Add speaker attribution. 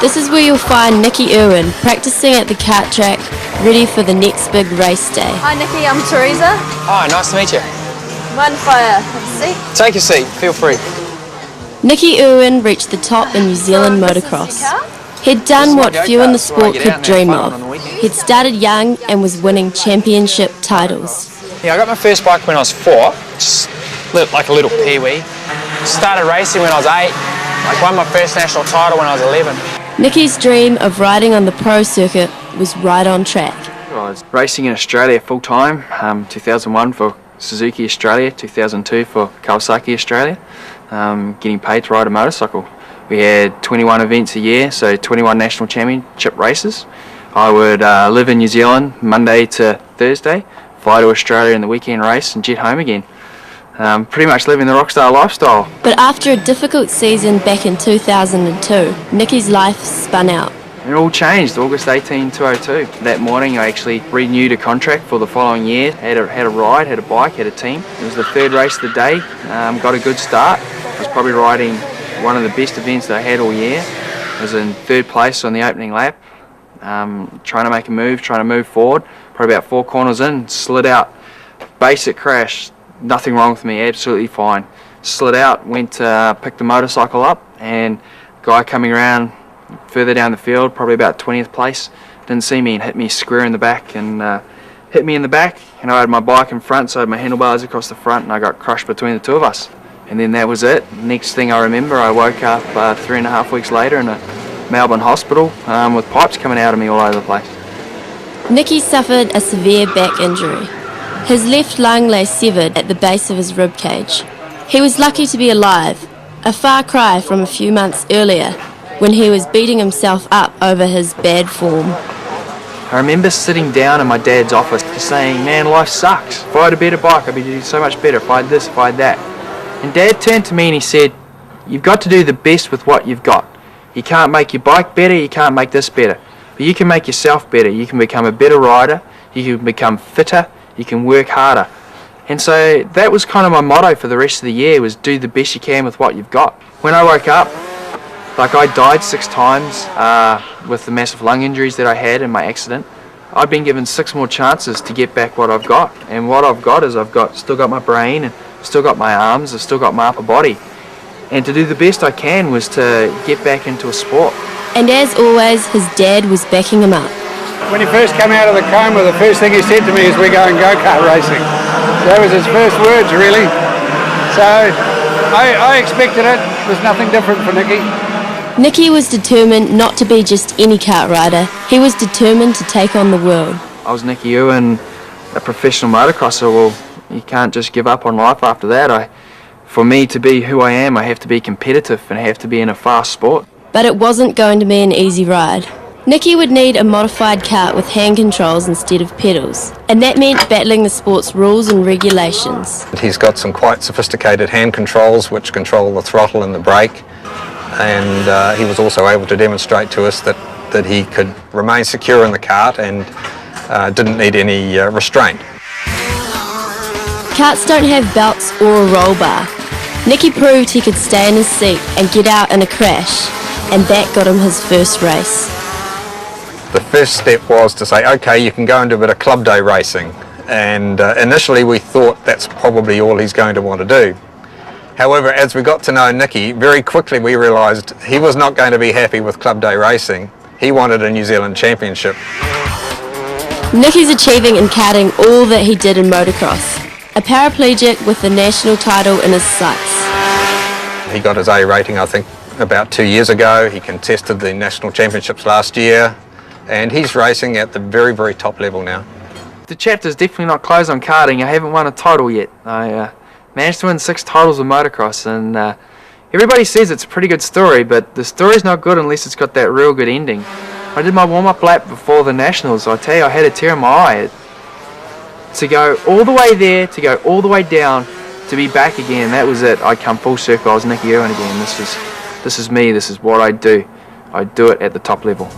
Speaker 1: This is where you'll find Niki Irwin practicing at the kart track, ready for the next big race day.
Speaker 2: Hi Niki, I'm Teresa.
Speaker 3: Hi, nice to meet you.
Speaker 2: Mind if I have a seat?
Speaker 3: Take a seat, feel free.
Speaker 1: Niki Irwin reached the top in New Zealand motocross. He'd done what few in the sport could dream of. He'd started young and was winning championship titles.
Speaker 3: Yeah, I got my first bike when I was 4, just like a little peewee. Started racing when I was 8, won my first national title when I was 11.
Speaker 1: Niki's dream of riding on the pro circuit was right on track.
Speaker 3: I was racing in Australia full time, 2001 for Suzuki Australia, 2002 for Kawasaki Australia, getting paid to ride a motorcycle. We had 21 events a year, so 21 national championship races. I would live in New Zealand Monday to Thursday, fly to Australia in the weekend race and jet home again. Pretty much living the rockstar lifestyle.
Speaker 1: But after a difficult season back in 2002, Niki's life spun out.
Speaker 3: It all changed, August 18, 2002. That morning I actually renewed a contract for the following year, had a ride, had a bike, had a team. It was the third race of the day, got a good start. I was probably riding one of the best events that I had all year. I was in third place on the opening lap, trying to make a move, trying to move forward. Probably about 4 corners in, slid out, basic crash. Nothing wrong with me, absolutely fine. Slid out, went to pick the motorcycle up, and guy coming around further down the field, probably about 20th place, didn't see me and hit me square in the back, and hit me in the back, and I had my bike in front, so I had my handlebars across the front, and I got crushed between the two of us. And then that was it. Next thing I remember, I woke up 3.5 weeks later in a Melbourne hospital with pipes coming out of me all over the place.
Speaker 1: Niki suffered a severe back injury. His left lung lay severed at the base of his rib cage. He was lucky to be alive, a far cry from a few months earlier when he was beating himself up over his bad form.
Speaker 3: I remember sitting down in my dad's office just saying, man, life sucks. If I had a better bike, I'd be doing so much better. If I had this, if I had that. And Dad turned to me and he said, you've got to do the best with what you've got. You can't make your bike better, you can't make this better. But you can make yourself better. You can become a better rider, you can become fitter, you can work harder. And so that was kind of my motto for the rest of the year, was do the best you can with what you've got. When I woke up, I died 6 times with the massive lung injuries that I had in my accident. I've been given 6 more chances to get back what I've got. And what I've got is still got my brain, and still got my arms, I've still got my upper body. And to do the best I can was to get back into a sport.
Speaker 1: And as always, his dad was backing him up.
Speaker 4: When he first came out of the coma, the first thing he said to me is, we're going go-kart racing. That was his first words, really. So I expected it. There's nothing different for Niki.
Speaker 1: Niki was determined not to be just any kart rider. He was determined to take on the world.
Speaker 3: I was Niki Irwin, a professional motocrosser. Well, you can't just give up on life after that. For me to be who I am, I have to be competitive and I have to be in a fast sport.
Speaker 1: But it wasn't going to be an easy ride. Niki would need a modified kart with hand controls instead of pedals, and that meant battling the sport's rules and regulations.
Speaker 5: He's got some quite sophisticated hand controls which control the throttle and the brake, and he was also able to demonstrate to us that he could remain secure in the kart and didn't need any restraint.
Speaker 1: Karts don't have belts or a roll bar. Niki proved he could stay in his seat and get out in a crash, and that got him his first race.
Speaker 5: The first step was to say, okay, you can go into a bit of club day racing, and initially we thought that's probably all he's going to want to do. However, as we got to know Niki, very quickly we realised he was not going to be happy with club day racing. He wanted a New Zealand championship.
Speaker 1: Niki's achieving in karting all that he did in motocross, a paraplegic with the national title in his sights.
Speaker 5: He got his A rating, I think, about 2 years ago. He contested the national championships last year, and he's racing at the very, very top level now.
Speaker 3: The chapter's definitely not closed on karting. I haven't won a title yet. I managed to win 6 titles with motocross, and everybody says it's a pretty good story, but the story's not good unless it's got that real good ending. I did my warm-up lap before the nationals. I tell you, I had a tear in my eye. To go all the way there, to go all the way down, to be back again, that was it. I'd come full circle. I was Niki Irwin again. This is me. This is what I do. I do it at the top level.